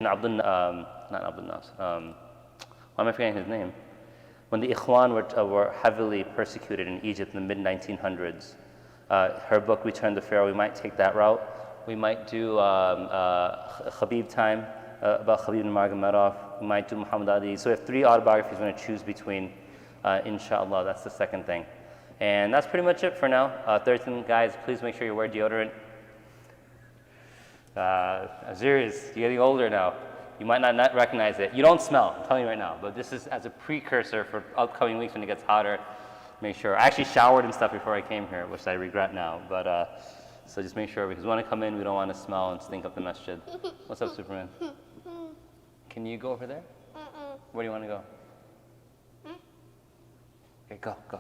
not Abdul Nas, why am I forgetting his name? When the Ikhwan were heavily persecuted in Egypt in the mid-1900s, her book, Return to Pharaoh, we might take that route. We might do Khabib time, about Khabib and Magomedov. We might do Muhammad Ali. So we have 3 autobiographies we're going to choose between, inshallah. That's the second thing. And that's pretty much it for now. Third thing, guys, please make sure you wear deodorant. Serious, you're getting older now. You might not recognize it. You don't smell, I'm telling you right now, but this is as a precursor for upcoming weeks when it gets hotter. Make sure. I actually showered and stuff before I came here, which I regret now, but so just make sure, because we want to come in, we don't want to smell and stink up the masjid. What's up, Superman? Can you go over there? Where do you want to go? Okay, go.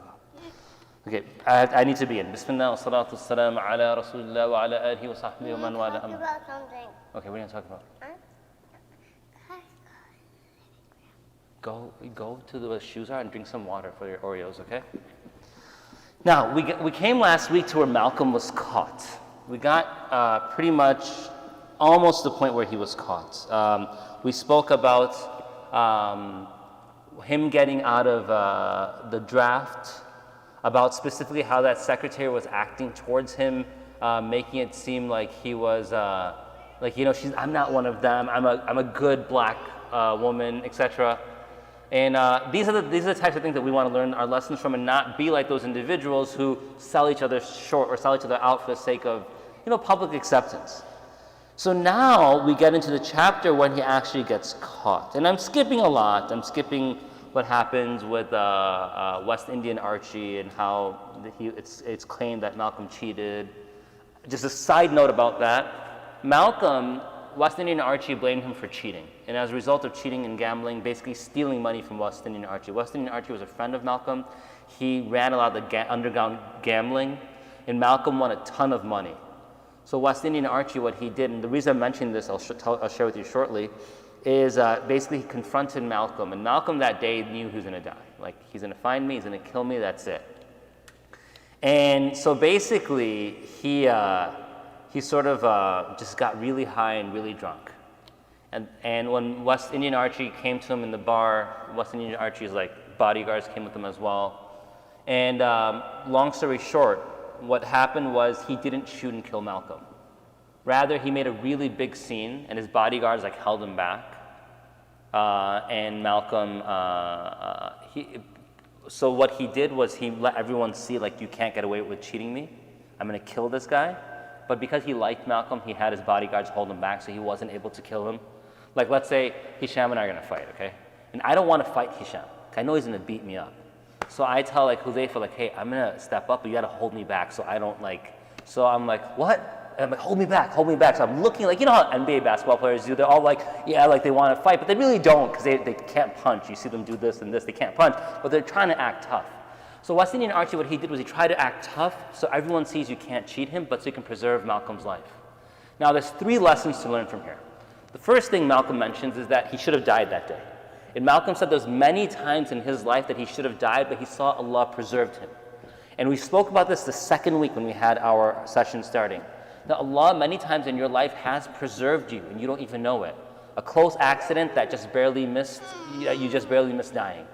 Okay, I need to begin. Bismillah wa salatu wa salam ala rasulillah wa ala alihi wa sahbihi wa man wala. Talk about something. Okay, what are you going to talk about? Go to the shoes are and drink some water for your Oreos, okay? Now, we came last week to where Malcolm was caught. We got pretty much almost the point where he was caught. We spoke about him getting out of the draft, about specifically how that secretary was acting towards him, making it seem like he was, I'm not one of them, I'm a good black woman, etc. And these are the types of things that we want to learn our lessons from, and not be like those individuals who sell each other short or sell each other out for the sake of, public acceptance. So now we get into the chapter when he actually gets caught. And I'm skipping a lot. I'm skipping what happens with West Indian Archie and how it's claimed that Malcolm cheated. Just a side note about that. Malcolm, West Indian Archie blamed him for cheating. And as a result of cheating and gambling, basically stealing money from West Indian Archie. West Indian Archie was a friend of Malcolm. He ran a lot of the underground gambling, and Malcolm won a ton of money. So West Indian Archie, what he did, and the reason I'm mentioning this, I'll share with you shortly, is basically he confronted Malcolm. And Malcolm that day knew he was going to die. Like, he's going to find me, he's going to kill me, that's it. And so basically, he sort of just got really high and really drunk. And when West Indian Archie came to him in the bar, West Indian Archie's bodyguards came with him as well. And long story short, what happened was he didn't shoot and kill Malcolm. Rather, he made a really big scene, and his bodyguards held him back. And Malcolm, so what he did was he let everyone see, you can't get away with cheating me. I'm going to kill this guy. But because he liked Malcolm, he had his bodyguards hold him back, so he wasn't able to kill him. Let's say Hisham and I are going to fight, okay? And I don't want to fight Hisham. I know he's going to beat me up. So I tell Huzaifa, hey, I'm going to step up, but you got to hold me back so I don't so I'm what? And I'm hold me back. So I'm looking you know how NBA basketball players do. They're all they want to fight, but they really don't because they can't punch. You see them do this and this, they can't punch, but they're trying to act tough. So West Indian Archie, what he did was he tried to act tough so everyone sees you can't cheat him, but so you can preserve Malcolm's life. Now there's 3 lessons to learn from here. The first thing Malcolm mentions is that he should have died that day. And Malcolm said there's many times in his life that he should have died, but he saw Allah preserved him. And we spoke about this the second week when we had our session starting. That Allah many times in your life has preserved you and you don't even know it. A close accident that just barely missed, you just barely missed dying.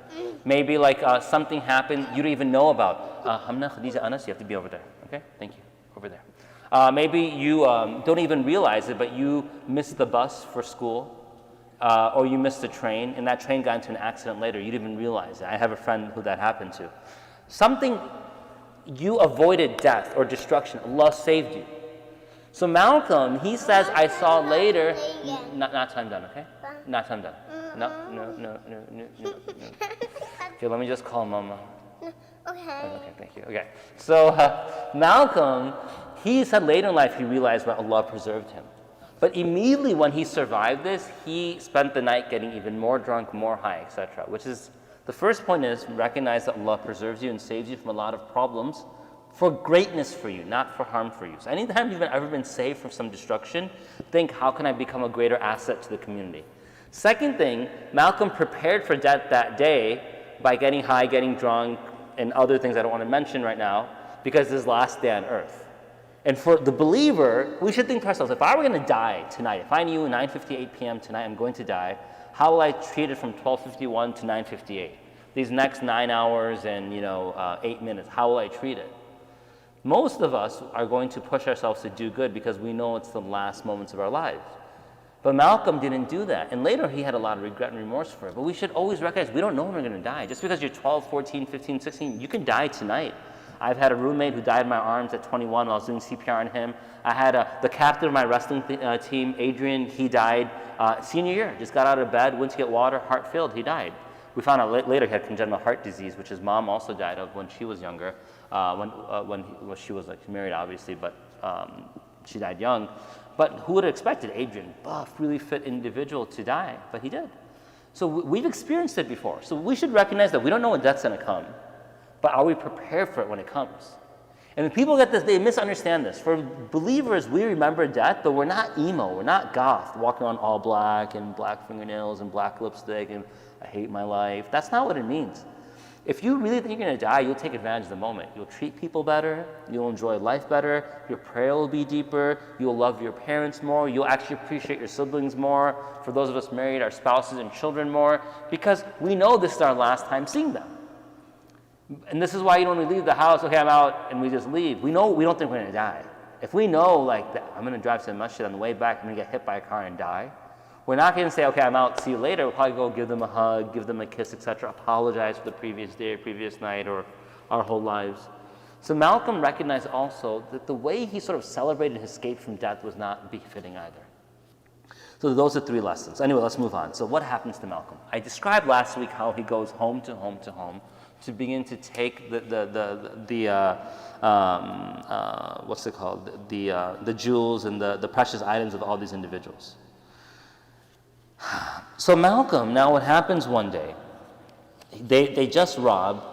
Maybe something happened you don't even know about. Hamna, Khadija, Anas, you have to be over there. Okay, thank you, over there. Maybe you don't even realize it, but you missed the bus for school, or you missed the train, and that train got into an accident later. You didn't even realize it. I have a friend who that happened to. Something, you avoided death or destruction. Allah saved you. So Malcolm, he says, I saw later, not time done, okay? Not time done. No. Okay, let me just call Mama. Okay. Okay, thank you. Okay, so Malcolm, he said later in life he realized that Allah preserved him. But immediately when he survived this, he spent the night getting even more drunk, more high, etc. Which is, the first point is recognize that Allah preserves you and saves you from a lot of problems for greatness for you, not for harm for you. So anytime you've ever been saved from some destruction, think, how can I become a greater asset to the community? Second thing, Malcolm prepared for death that day by getting high, getting drunk, and other things I don't want to mention right now, because this is his last day on earth. And for the believer, we should think to ourselves, if I were going to die tonight, if I knew 9:58 p.m. tonight I'm going to die, how will I treat it from 12:51 to 9:58? These next 9 hours and 8 minutes, how will I treat it? Most of us are going to push ourselves to do good because we know it's the last moments of our lives. But Malcolm didn't do that. And later he had a lot of regret and remorse for it. But we should always recognize we don't know when we're going to die. Just because you're 12, 14, 15, 16, you can die tonight. I've had a roommate who died in my arms at 21 while I was doing CPR on him. I had the captain of my wrestling team, Adrian, he died senior year. Just got out of bed, went to get water, heart failed, he died. We found out later he had congenital heart disease, which his mom also died of when she was younger, when she was married, obviously, but she died young. But who would have expected Adrian, buff, really fit individual, to die? But he did. So we've experienced it before. So we should recognize that we don't know when death's going to come, but are we prepared for it when it comes? And when people get this, they misunderstand this. For believers, we remember death, but we're not emo, we're not goth, walking on all black and black fingernails and black lipstick and I hate my life. That's not what it means. If you really think you're going to die, you'll take advantage of the moment. You'll treat people better. You'll enjoy life better. Your prayer will be deeper. You'll love your parents more. You'll actually appreciate your siblings more. For those of us married, our spouses and children more, because we know this is our last time seeing them. And this is why you don't leave the house, okay, I'm out, and we just leave. We don't think we're going to die. If we know, that I'm going to drive to the masjid on the way back, I'm going to get hit by a car and die, we're not going to say, okay, I'm out, see you later. We'll probably go give them a hug, give them a kiss, etc., apologize for the previous day or previous night or our whole lives. So Malcolm recognized also that the way he sort of celebrated his escape from death was not befitting either. So those are 3 lessons. Anyway, let's move on. So what happens to Malcolm? I described last week how he goes home to home to home to begin to take the jewels and the precious items of all these individuals. So Malcolm, now what happens one day, they just robbed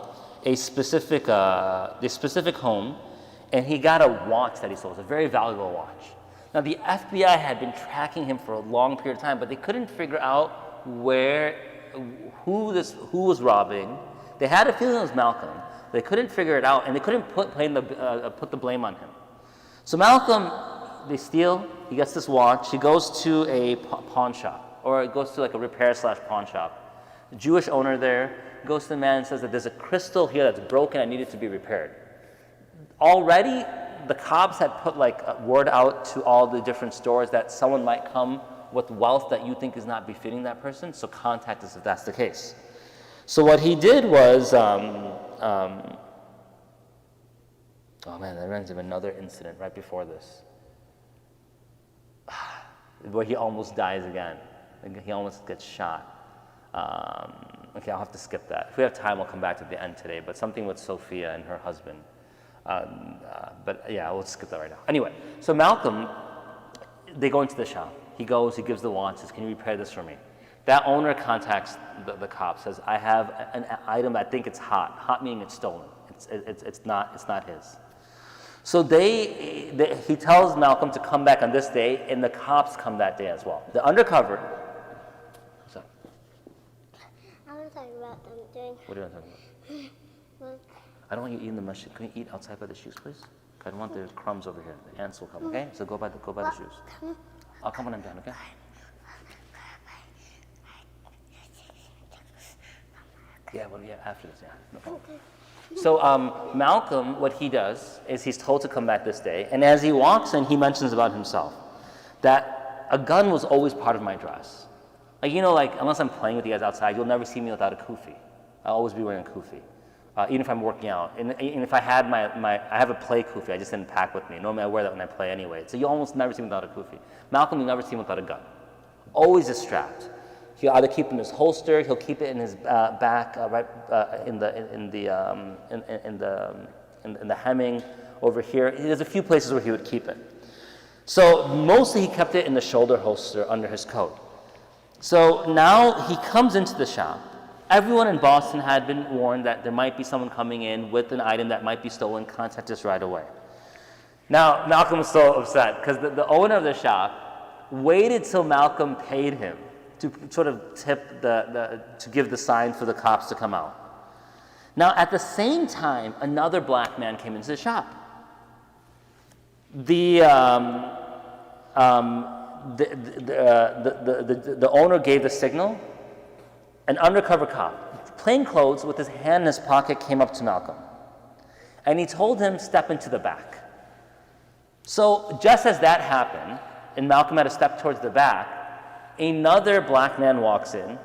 a specific home, and he got a watch that he stole. It's a very valuable watch. Now the FBI had been tracking him for a long period of time, but they couldn't figure out who was robbing. They had a feeling it was Malcolm. They couldn't figure it out, and they couldn't put the blame on him. So Malcolm, they steal. He gets this watch. He goes to a pawn shop. Or it goes to a repair/pawn shop. The Jewish owner there goes to the man and says that there's a crystal here that's broken and needed to be repaired. Already, the cops had put a word out to all the different stores that someone might come with wealth that you think is not befitting that person, so contact us if that's the case. So what he did was, oh man, that reminds me of another incident right before this, where he almost dies again. He almost gets shot. Okay, I'll have to skip that. If we have time, we'll come back to the end today, but something with Sophia and her husband. But yeah, we'll skip that right now. Anyway, so Malcolm, they go into the shop. He goes, he gives the watch, says, can you repair this for me? That owner contacts the cops, says, I have an item, I think it's hot meaning it's stolen. It's not his. So he tells Malcolm to come back on this day, and the cops come that day as well. The undercover. Sorry. I want to talk about them doing. What do you want to talk about? I don't want you eating the masjid. Can you eat outside by the shoes, please? I don't want the crumbs over here. The ants will come. Okay, so go by the shoes. I'll come when I'm done. Okay. Yeah, after this, yeah. No problem. So Malcolm, what he does is he's told to come back this day, and as he walks in, he mentions about himself that a gun was always part of my dress. Unless I'm playing with you guys outside, you'll never see me without a kufi. I'll always be wearing a kufi, even if I'm working out. And if I had I have a play kufi, I just didn't pack with me. Normally I wear that when I play anyway. So you almost never see me without a kufi. Malcolm, you'll never see him without a gun. Always is strapped. He'll either keep it in his holster, he'll keep it in his back, right in the hemming over here. There's a few places where he would keep it. So mostly he kept it in the shoulder holster under his coat. So now he comes into the shop. Everyone in Boston had been warned that there might be someone coming in with an item that might be stolen. Contact us right away. Now Malcolm was so upset because the owner of the shop waited till Malcolm paid him to sort of tip to give the sign for the cops to come out. Now, at the same time, another black man came into the shop. The owner gave the signal. An undercover cop, plain clothes, with his hand in his pocket, came up to Malcom. And he told him, step into the back. So just as that happened, and Malcom had to step towards the back, another black man walks in,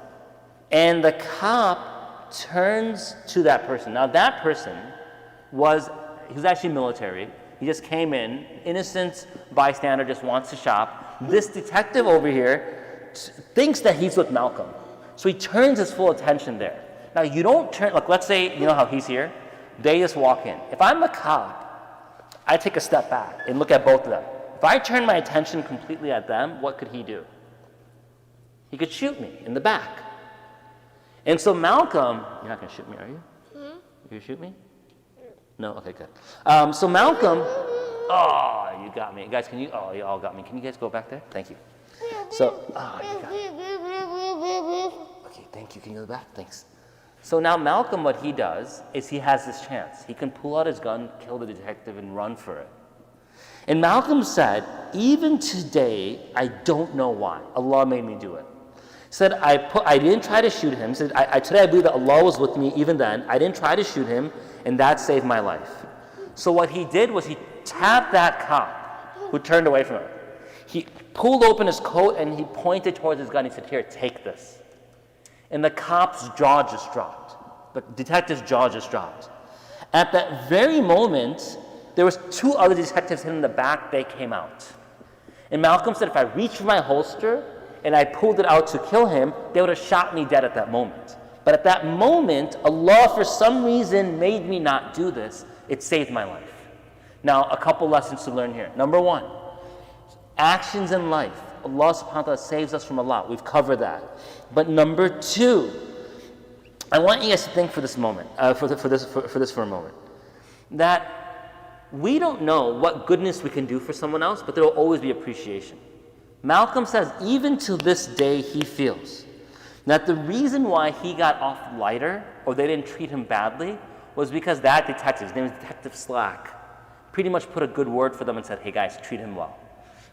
and the cop turns to that person. Now that person he was actually military. He just came in, innocent bystander, just wants to shop. This detective over here thinks that he's with Malcom. So he turns his full attention there. Now you don't turn, like let's say, you know how he's here? They just walk in. If I'm the cop, I take a step back and look at both of them. If I turn my attention completely at them, what could he do? He could shoot me in the back. And so Malcom, you're not gonna shoot me, are you? You gonna shoot me? No? Okay, good. So Malcom, oh, you got me. Guys, you all got me. Can you guys go back there? Thank you. So, you got me. Okay, thank you. Can you go back? Thanks. So now Malcom, what he does is he has this chance. He can pull out his gun, kill the detective, and run for it. And Malcom said, even today, I don't know why. Allah made me do it. He said, I didn't try to shoot him. He said, today I believe that Allah was with me even then. I didn't try to shoot him, and that saved my life. So what he did was he tapped that cop who turned away from him. He pulled open his coat and he pointed towards his gun. He said, here, take this. And the cop's jaw just dropped. The detective's jaw just dropped. At that very moment, there was two other detectives hidden in the back. They came out. And Malcom said, if I reached for my holster and I pulled it out to kill him, they would have shot me dead at that moment. But at that moment, Allah, for some reason, made me not do this. It saved my life. Now, a couple lessons to learn here. Number one, actions in life. Allah subhanahu wa ta'ala saves us from a lot. We've covered that. But number two, I want you guys to think for this moment, for this for a moment, that we don't know what goodness we can do for someone else, but there will always be appreciation. Malcom says, even to this day, he feels that the reason why he got off lighter, or they didn't treat him badly, was because that detective, his name is Detective Slack, pretty much put a good word for them and said, hey guys, treat him well.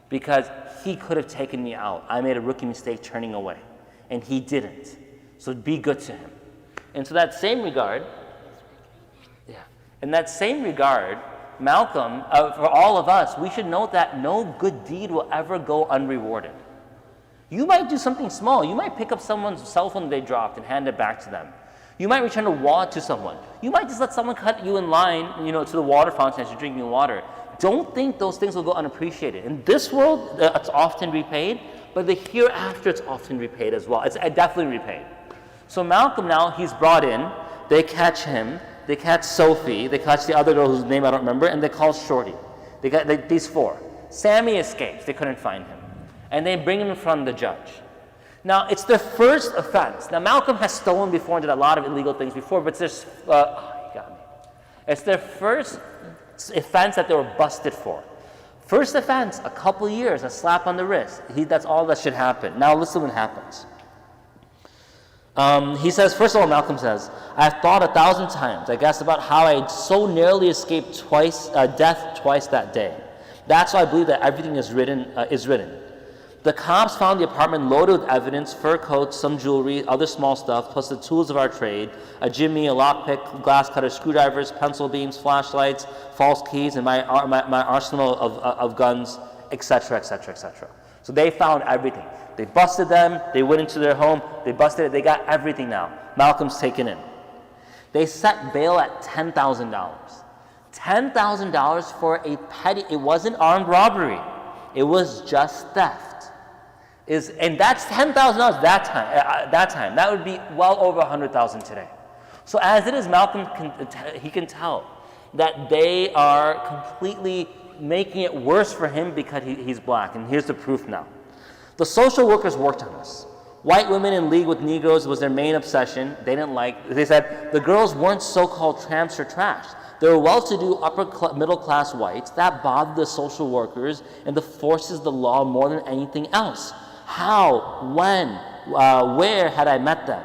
Because he could have taken me out. I made a rookie mistake turning away, and he didn't. So be good to him. And so that same regard, in that same regard, Malcom, for all of us, we should note that no good deed will ever go unrewarded. You might do something small. You might pick up someone's cell phone they dropped and hand it back to them. You might return a wallet to someone. You might just let someone cut you in line, to the water fountain as you're drinking water. Don't think those things will go unappreciated. In this world, it's often repaid, but the hereafter, it's often repaid as well. It's definitely repaid. So Malcom now, he's brought in. They catch him. They catch Sophie. They catch the other girl whose name I don't remember, and they call Shorty. They got these four. Sammy escapes. They couldn't find him. And they bring him in front of the judge. Now, it's their first offense. Now, Malcom has stolen before and did a lot of illegal things before, but it's their first offense that they were busted for. First offense, a couple years, a slap on the wrist. That's all that should happen. Now, listen what happens. He says, first of all, Malcom says, I've thought 1,000 times, I guess, about how I so narrowly escaped death twice that day. That's why I believe that everything is written. The cops found the apartment loaded with evidence, fur coats, some jewelry, other small stuff, plus the tools of our trade, a jimmy, a lockpick, glass cutter, screwdrivers, pencil beams, flashlights, false keys, and my arsenal of guns, etc., etc., etc. So they found everything. They busted them, they went into their home, they busted it, they got everything now. Malcom's taken in. They set bail at $10,000. $10,000 for a petty, it wasn't armed robbery, it was just theft. And that's $10,000 that time. That would be well over $100,000 today. So as it is, Malcom he can tell that they are completely making it worse for him because he's black. And here's the proof now. The social workers worked on this. White women in league with Negroes was their main obsession. They said the girls weren't so-called tramps or trash. They were well-to-do middle-class whites. That bothered the social workers and the forces of the law more than anything else. How, when, where had I met them?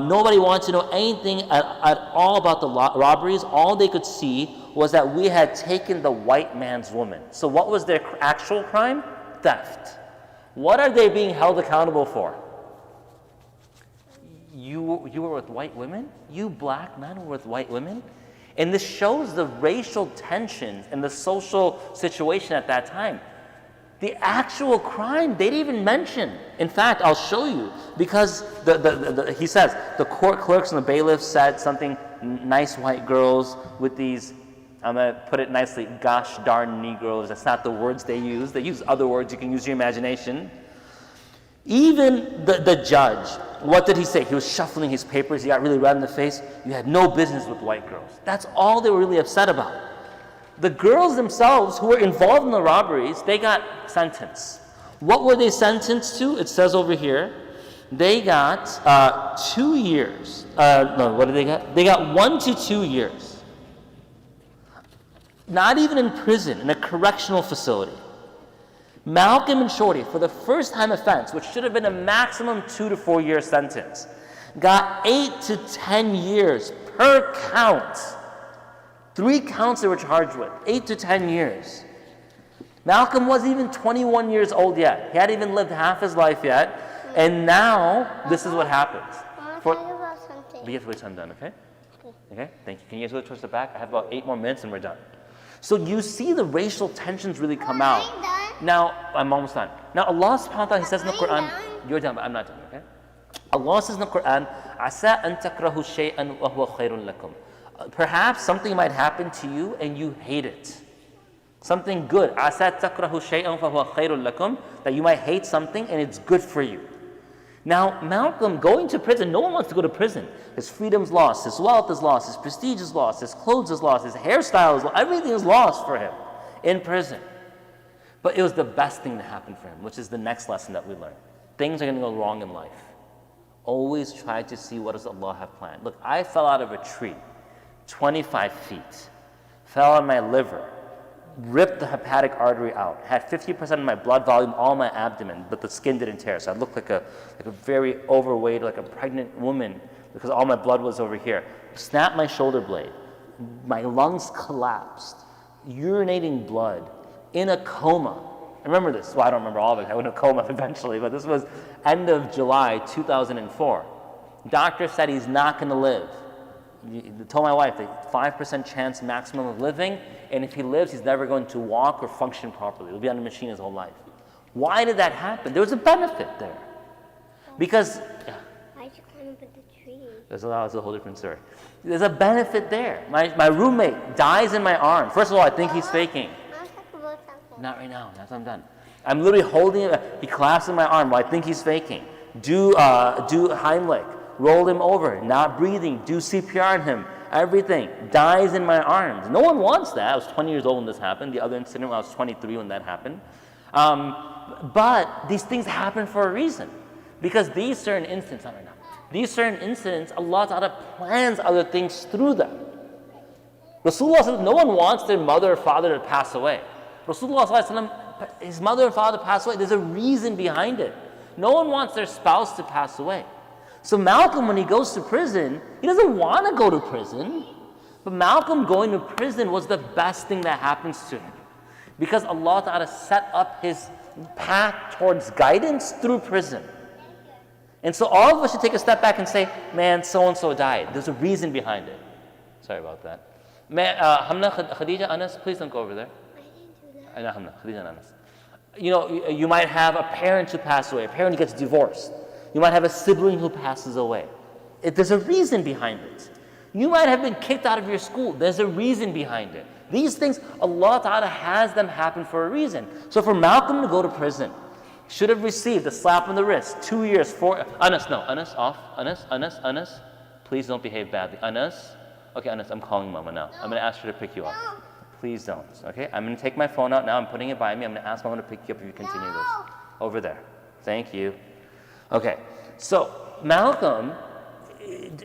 Nobody wanted to know anything at all about the robberies. All they could see was that we had taken the white man's woman. So what was their actual crime? Theft. What are they being held accountable for? You were with white women? You black men were with white women? And this shows the racial tensions and the social situation at that time. The actual crime, they didn't even mention. In fact, I'll show you, because he says, the court clerks and the bailiffs said something, nice white girls with these, I'm going to put it nicely, gosh darn Negroes. That's not the words they use. They use other words. You can use your imagination. Even the judge, what did he say? He was shuffling his papers. He got really red in the face. You had no business with white girls. That's all they were really upset about. The girls themselves who were involved in the robberies, they got sentenced. What were they sentenced to? It says over here, they got 2 years. What did they get? They got 1 to 2 years. Not even in prison, in a correctional facility. Malcom and Shorty, for the first time offense, which should have been a maximum 2 to 4 year sentence, got 8 to 10 years per count. 3 counts they were charged with, 8 to 10 years. Malcom wasn't even 21 years old yet. He hadn't even lived half his life yet. And now, this is what happens. I want to talk about something. We have to wait till I'm done, okay? Okay, thank you. Can you guys go towards the back? I have about 8 more minutes and we're done. So you see the racial tensions really come out. I'm done. Now, I'm almost done. Now, Allah subhanahu wa ta'ala, He says in the Quran, done. you're done, but I'm not done, okay? Allah says in the Quran, عَسَىٰ أَن تَكْرَهُ شَيْئًا وَهُوَ خَيْرٌ لَكُمْ. Perhaps something might happen to you and you hate it. Something good. عَسَىٰ تَكْرَهُ شَيْئًا فَهُوَ خَيْرٌ لَكُمْ. That you might hate something and it's good for you. Now, Malcom going to prison, no one wants to go to prison. His freedom's lost, his wealth is lost, his prestige is lost, his clothes is lost, his hairstyle is lost, everything is lost for him in prison. But it was the best thing to happen for him, which is the next lesson that we learn. Things are going to go wrong in life. Always try to see what does Allah have planned. Look, I fell out of a tree, 25 feet, fell on my liver, ripped the hepatic artery out, had 50% of my blood volume, all my abdomen, but the skin didn't tear. So I looked like a very overweight, like a pregnant woman, because all my blood was over here. Snapped my shoulder blade. My lungs collapsed, urinating blood, in a coma. I remember this. Well, I don't remember all of it. I went in a coma eventually, but this was end of July 2004. Doctor said he's not going to live. He told my wife, the 5% chance maximum of living, and if he lives, he's never going to walk or function properly. He'll be on a machine his whole life. Why did that happen? There was a benefit there. Because, Why'd you climb up the tree? that's a whole different story. There's a benefit there. My roommate dies in my arm. First of all, I think he's faking. I want to talk about something. Not right now. That's what I'm done. I'm literally holding him. He collapsed in my arm. Well, I think he's faking. Do Heimlich. Roll him over. Not breathing. Do CPR on him. Everything. Dies in my arms. No one wants that. I was 20 years old when this happened. The other incident, I was 23 when that happened. But these things happen for a reason. Because these certain incidents, not right now. These certain incidents, Allah Ta'ala plans other things through them. Rasulullah said no one wants their mother or father to pass away. Rasulullah SAW, his mother and father pass away. There's a reason behind it. No one wants their spouse to pass away. So Malcom, when he goes to prison, he doesn't want to go to prison. But Malcom going to prison was the best thing that happens to him. Because Allah Ta'ala set up his path towards guidance through prison. And so all of us should take a step back and say, man, so-and-so died. There's a reason behind it. Sorry about that. Hamna, Khadija, Anas, please don't go over there. I didn't do that. Hamna, Khadija, and Anas. You know, you might have a parent who passes away. A parent who gets divorced. You might have a sibling who passes away. There's a reason behind it. You might have been kicked out of your school. There's a reason behind it. These things, Allah Ta'ala has them happen for a reason. So for Malcom to go to prison, should have received a slap on the wrist, 2 years, 4... Anas, no. Anas, off. Anas. Please don't behave badly. Anas. Okay, Anas, I'm calling Mama now. I'm going to ask her to pick you up. Please don't, okay? I'm going to take my phone out now. I'm putting it by me. I'm going to ask Mama to pick you up if you continue this. Over there. Thank you. Okay, so Malcom,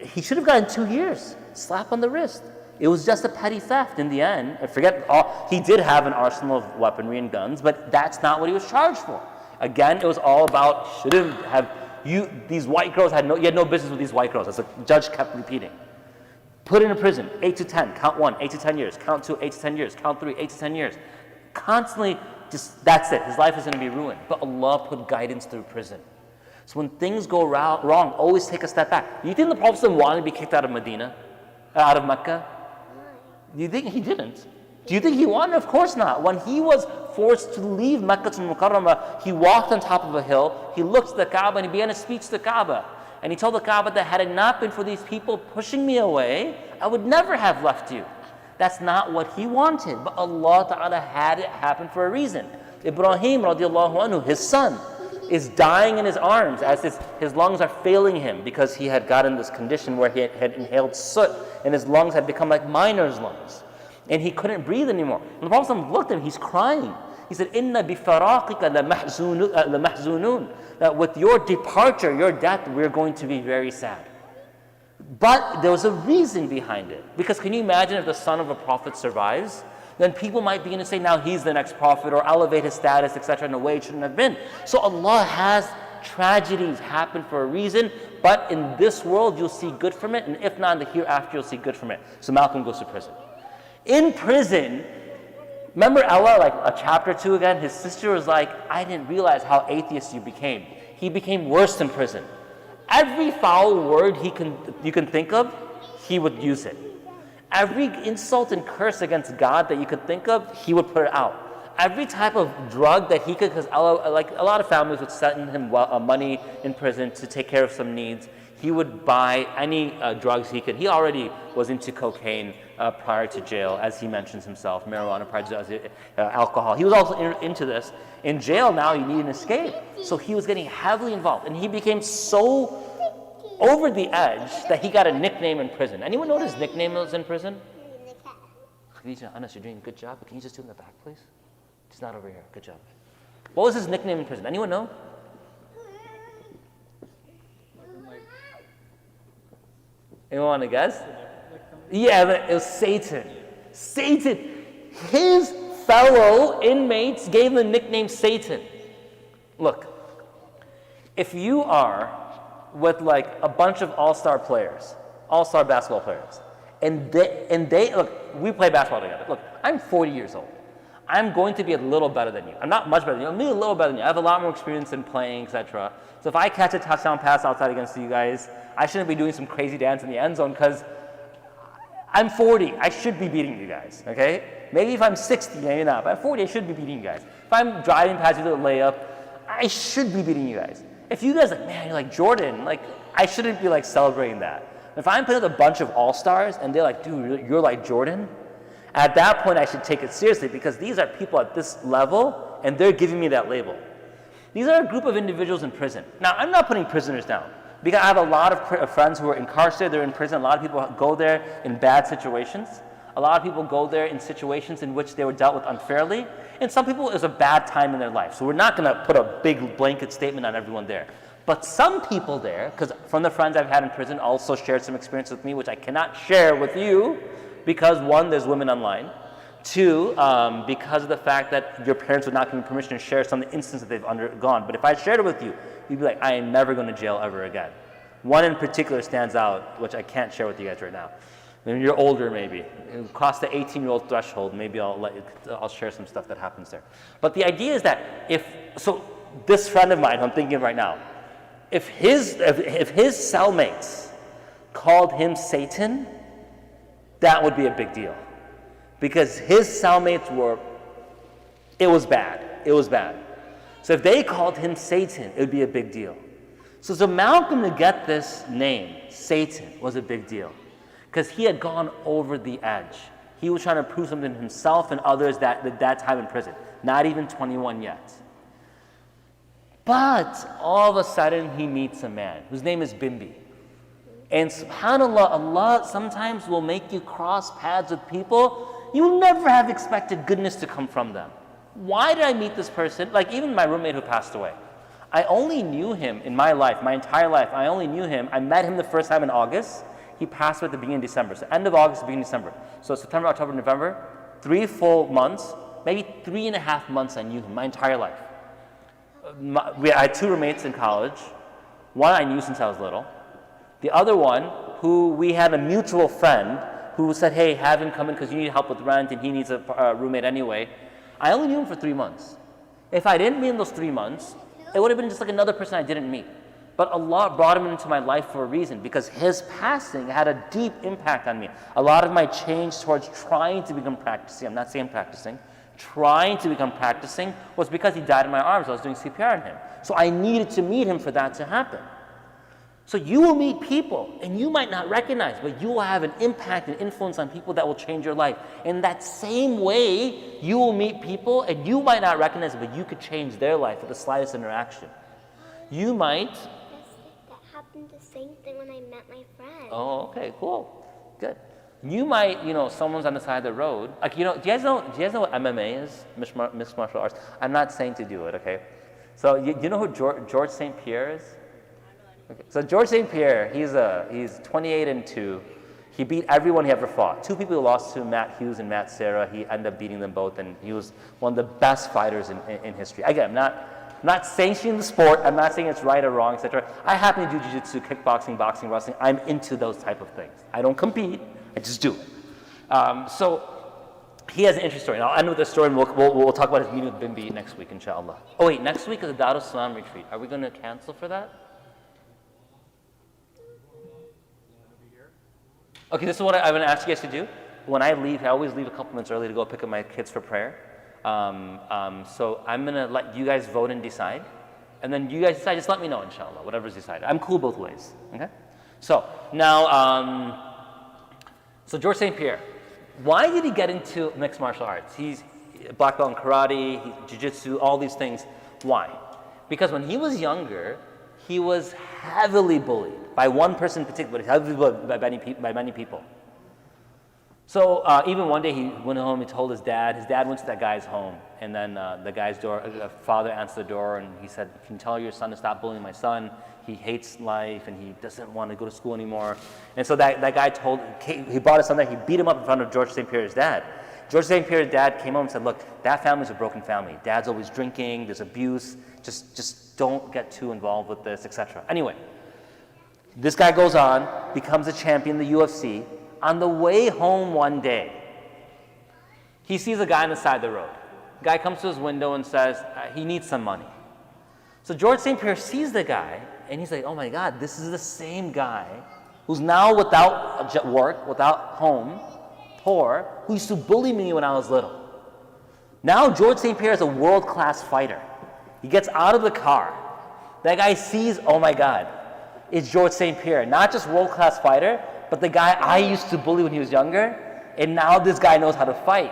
he should have gotten 2 years. Slap on the wrist. It was just a petty theft in the end. I forget, he did have an arsenal of weaponry and guns, but that's not what he was charged for. Again, it was all about, shouldn't have, these white girls you had no business with these white girls, as the judge kept repeating. Put in a prison, 8 to 10, count 1, 8 to 10 years, count 2, 8 to 10 years, count 3, 8 to 10 years. Constantly, just that's it. His life is going to be ruined. But Allah put guidance through prison. So when things go wrong, always take a step back. Do you think the Prophet wanted to be kicked out of Medina? Out of Mecca? Do you think he didn't? Do you think he wanted? Of course not. When he was forced to leave Mecca to Mukarramah, he walked on top of a hill, he looked at the Kaaba and he began to speak to the Kaaba. And he told the Kaaba that had it not been for these people pushing me away, I would never have left you. That's not what he wanted, but Allah Ta'ala had it happen for a reason. Ibrahim radiallahu anhu, his son, is dying in his arms as his lungs are failing him because he had gotten this condition where he had inhaled soot and his lungs had become like miner's lungs. And he couldn't breathe anymore. And the Prophet looked at him, he's crying. He said, Inna bifaraqika lamahzunun. That with your departure, your death, we're going to be very sad. But there was a reason behind it. Because can you imagine if the son of a prophet survives? Then people might begin to say, now he's the next prophet, or elevate his status, etc. in a way it shouldn't have been. So Allah has tragedies happen for a reason, but in this world you'll see good from it, and if not in the hereafter you'll see good from it. So Malcom goes to prison. In prison, remember Ella, like a chapter 2 again, his sister was like, I didn't realize how atheist you became. He became worse in prison. Every foul word you can think of, he would use it. Every insult and curse against God that you could think of, he would put it out. Every type of drug that he could, because like a lot of families would send him money in prison to take care of some needs. He would buy any drugs he could. He already was into cocaine prior to jail, as he mentions himself, marijuana prior to jail, alcohol. He was also into this. In jail now, you need an escape. So he was getting heavily involved. And he became so over the edge that he got a nickname in prison. Anyone know what his nickname was in prison? Khadija, Anas, you're doing a good job, but can you just do it in the back, please? Just not over here. Good job. What was his nickname in prison? Anyone know? Anyone want to guess? Yeah, it was Satan. Satan. His fellow inmates gave him the nickname Satan. Look, if you are with like a bunch of all-star players, all-star basketball players, and they look, we play basketball together. Look, I'm 40 years old. I'm going to be a little better than you. I'm not much better than you. I'm maybe a little better than you. I have a lot more experience in playing, etc. So if I catch a touchdown pass outside against you guys, I shouldn't be doing some crazy dance in the end zone because I'm 40. I should be beating you guys, okay? Maybe if I'm 60, maybe not. But at 40, I should be beating you guys. If I'm driving past you to the layup, I should be beating you guys. If you guys are like, man, you're like Jordan, like I shouldn't be like celebrating that. If I'm putting with a bunch of all-stars and they're like, dude, you're like Jordan, at that point I should take it seriously because these are people at this level and they're giving me that label. These are a group of individuals in prison. Now, I'm not putting prisoners down because I have a lot of friends who are incarcerated, they're in prison. A lot of people go there in bad situations. A lot of people go there in situations in which they were dealt with unfairly. And some people, it was a bad time in their life. So we're not going to put a big blanket statement on everyone there. But some people there, because from the friends I've had in prison, also shared some experience with me, which I cannot share with you, because one, there's women online. Two, because of the fact that your parents would not give me permission to share some of the instances that they've undergone. But if I shared it with you, you'd be like, I am never going to jail ever again. One in particular stands out, which I can't share with you guys right now. When you're older, maybe. It crossed the 18-year-old threshold, maybe I'll share some stuff that happens there. But the idea is that so this friend of mine, who I'm thinking of right now, if his cellmates called him Satan, that would be a big deal. Because his cellmates it was bad. It was bad. So if they called him Satan, it would be a big deal. So Malcom to get this name, Satan, was a big deal. Because he had gone over the edge. He was trying to prove something to himself and others that time in prison. Not even 21 yet. But all of a sudden he meets a man whose name is Bimbi. And subhanAllah, Allah sometimes will make you cross paths with people you will never have expected goodness to come from them. Why did I meet this person? Like even my roommate who passed away. I only knew him in my life, my entire life. I only knew him. I met him the first time in August. He passed away at the beginning of December. So end of August, beginning of December. So September, October, November, 3 full months, maybe 3.5 months I knew him, my entire life. I had 2 roommates in college. One I knew since I was little. The other one, who we had a mutual friend who said, hey, have him come in because you need help with rent and he needs a roommate anyway. I only knew him for 3 months. If I didn't meet him those 3 months, it would have been just like another person I didn't meet. But Allah brought him into my life for a reason, because his passing had a deep impact on me. A lot of my change towards trying to become practicing, I'm not saying practicing, trying to become practicing was because he died in my arms. I was doing CPR on him. So I needed to meet him for that to happen. So you will meet people, and you might not recognize, but you will have an impact and influence on people that will change your life. In that same way, you will meet people, and you might not recognize it, but you could change their life with the slightest interaction. You might... That happened the same thing when I met my friend. Oh, okay, cool, good. You might, someone's on the side of the road. Like, do you guys know what MMA is? Mixed martial arts. I'm not saying to do it, okay? So you know who George St. Pierre is? Okay. So George St. Pierre, he's 28-2. He beat everyone he ever fought. 2 people he lost to, Matt Hughes and Matt Serra. He ended up beating them both, and he was one of the best fighters in history. Again, I'm not sanctioning the sport. I'm not saying it's right or wrong, etc. I happen to do jiu-jitsu, kickboxing, boxing, wrestling. I'm into those type of things. I don't compete. I just do it. So he has an interesting story. And I'll end with this story, and we'll talk about his meeting with Bimbi next week, inshallah. Oh wait, next week is the Dar es-Salaam retreat. Are we going to cancel for that? Okay, this is what I'm going to ask you guys to do. When I leave, I always leave a couple minutes early to go pick up my kids for prayer. So I'm going to let you guys vote and decide. And then you guys decide, just let me know, inshallah, whatever's decided. I'm cool both ways, okay? So now, so George St. Pierre, why did he get into mixed martial arts? He's black belt in karate, jiu-jitsu, all these things. Why? Because when he was younger, he was heavily bullied by one person in particular, but heavily bullied by many people. So even one day he went home, he told his dad went to that guy's home, and then the guy's father answered the door, and he said, can you tell your son to stop bullying my son? He hates life, and he doesn't want to go to school anymore. And so that guy he brought his son there, he beat him up in front of George St. Pierre's dad. George St. Pierre's dad came home and said, look, that family's a broken family. Dad's always drinking, there's abuse, just don't get too involved with this, etc. Anyway, this guy goes on, becomes a champion in the UFC. On the way home one day, he sees a guy on the side of the road. The guy comes to his window and says he needs some money. So George St. Pierre sees the guy, and he's like, oh my God, this is the same guy who's now without work, without home, poor, who used to bully me when I was little. Now George St. Pierre is a world-class fighter. He gets out of the car. That guy sees, oh my God, it's George St. Pierre. Not just world-class fighter, but the guy I used to bully when he was younger, and now this guy knows how to fight.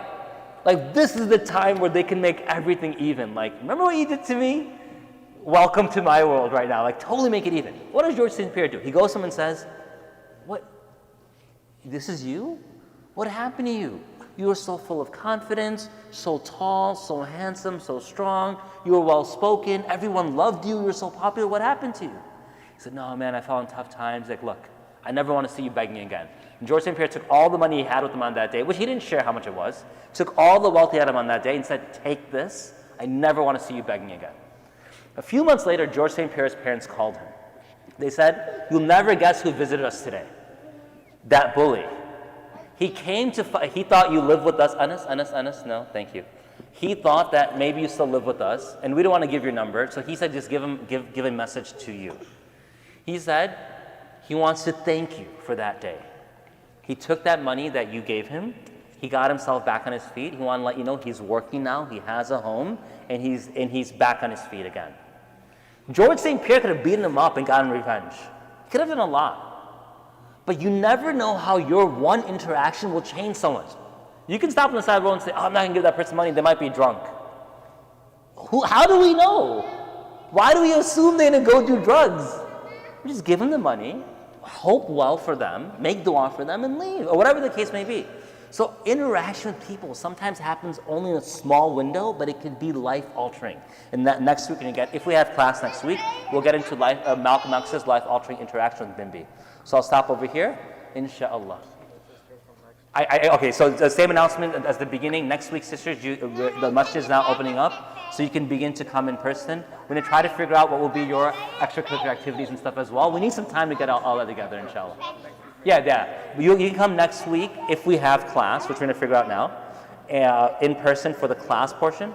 Like, this is the time where they can make everything even. Like, remember what you did to me? Welcome to my world right now. Like, totally make it even. What does George St. Pierre do? He goes to him and says, what? This is you? What happened to you? You were so full of confidence, so tall, so handsome, so strong. You were well-spoken. Everyone loved you. You were so popular. What happened to you? He said, no, man, I fell in tough times. Like, look, I never want to see you begging again. And George St. Pierre took all the money he had with him on that day, which he didn't share how much it was, took all the wealth he had on that day and said, take this. I never want to see you begging again. A few months later, George St. Pierre's parents called him. They said, you'll never guess who visited us today. That bully. He came to fight. He thought you lived with us. Anas, no, thank you. He thought that maybe you still live with us, and we don't want to give your number, so he said just give a message to you. He said, he wants to thank you for that day. He took that money that you gave him. He got himself back on his feet. He wanted to let you know he's working now. He has a home, and he's back on his feet again. George St. Pierre could have beaten him up and gotten revenge. He could have done a lot. But you never know how your one interaction will change someone. You can stop on the side of the road and say, oh, I'm not going to give that person money. They might be drunk. How do we know? Why do we assume they're going to go do drugs? We just give them the money, hope well for them, make dua for them, and leave, or whatever the case may be. So interaction with people sometimes happens only in a small window, but it can be life-altering. And that next week, and again, if we have class next week, we'll get into Malcolm X's life-altering interaction with Bimbi. So I'll stop over here, inshallah. Okay, so the same announcement as the beginning. Next week, sisters, the masjid is now opening up, so you can begin to come in person. We're going to try to figure out what will be your extracurricular activities and stuff as well. We need some time to get all that together, inshallah. Yeah. You can come next week if we have class, which we're going to figure out now, in person for the class portion.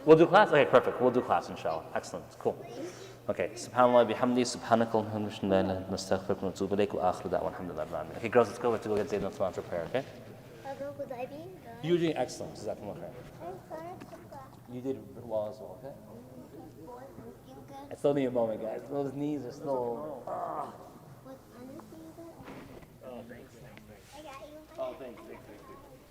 We'll do class? Okay, perfect. We'll do class, inshallah. Excellent. Cool. Okay. Subhanallah bihamdi, subhanakallahumma nastaghfiruka wa natubu ilayk wa akhiru da'wana alhamdulillahi rabbil alamin. Okay, girls, let's go. We have to go get Zayd and Salam for prayer, okay? Was I being good? You're doing excellent. Jazakumullah khair. You did well as well, okay? It's only a moment, guys. Those knees are still...